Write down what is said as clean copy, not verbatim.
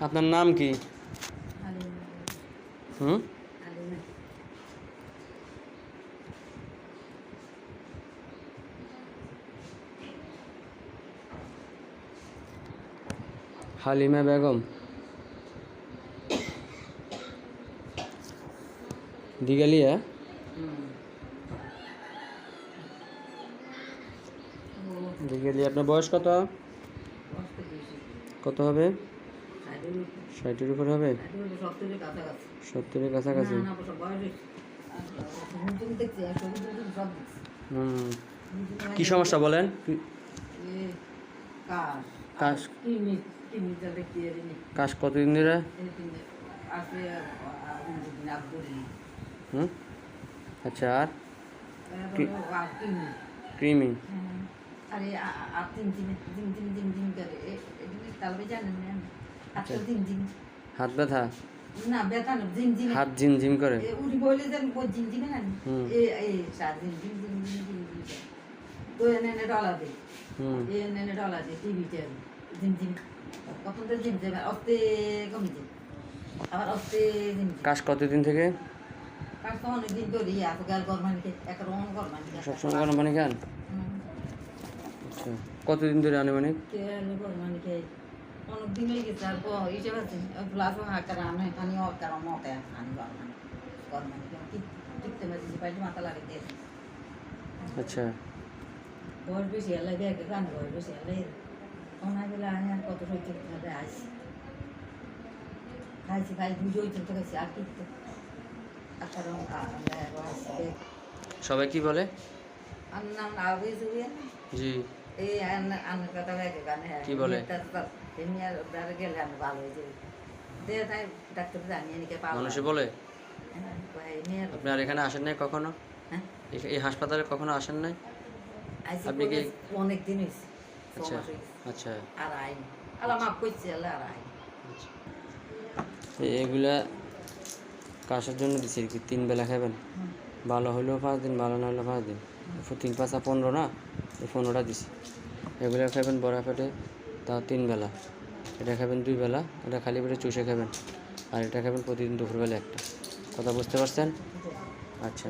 আপনার নাম কি? হুম? হালিমা বেগম দিগালিয়া। দিগালিয়া। আপনার বয়স কত? কত হবে? 60-এর উপর হবে? 70-এর কাছাকাছি। কি সমস্যা বলেন? কাশ কতদিন ধরে? হুম, আচ্ছা। আর ক্রিমি হাত ব্যথা? না ব্যথা না, ঝিমঝিম। হাত ঝিমঝিম করে? উঠি বলে যে ঝিমঝিমে না, এই সার ঝিমঝিম ঝিমঝিম ঝিমঝিম। তো এনে ডলা দে, এনে ডলা দে, টিভিতে ঝিমঝিম। তখন তো ঝিমঝিম অস্তে কমে যায়, আবার অস্তে ঝিমঝিম। কাশ কতদিন থেকে? কাশ তো অনেকদিন ধরেই আছে, গাল গরম খেয়ে একরকম গরম সবসময় গরম পানি খান? আচ্ছা, কতদিন ধরে আনুমানিক? গরম খেয়ে অনেকদিন হয়ে গেছে। আর হিসেবে আছে প্লাস আকার আনে পানি অকার মতে আনি গরম টিকতে মেরে পাইলে মাথা লাগে দিয়ে। আচ্ছা, বয়স বেশি হলে দেখে গান বয়স বেশি হলে ওনার বেলা আমি আর কত সহ্য করতে আসছি, খাইছি খাই বুঝে ওই চলতে গেছি আর টিকতে আকার আসছি। সবাই কি বলে? আমার নাম আগে জুড়িয়ে জি। এই আন্নার কথা ব্যাগে গানে কি বলে? এমনি আর গেলে আমি ভালো হয়ে যাবে দে, তাই ডাক্তার জানিয়ে নিকে পাবো। মানুষে বলে? আপনি আর এখানে আসেন নাই কখনো? এই হাসপাতালে কখনো আসেন নাই? আপনি কি? অনেকদিন হয়েছে। আচ্ছা আচ্ছা। আর আইনি আল্লাহ মাফ করছি, আল্লাহ আর আইনি। এগুলা কাশার জন্য দিছি আর কি। 3 বেলা খাবেন, ভালো হলেও 5 দিন, ভালো না হলেও 5 দিন। 3 5 15 না, এই 15টা দিছি। এগুলো খাবেন বড়া পেটে, তাও 3 বেলা। এটা খাবেন 2 বেলা, এটা খালি পেটে চুষে খাবেন। আর এটা খাবেন প্রতিদিন দুপুরবেলা একটা। কথা বুঝতে পারছেন? আচ্ছা।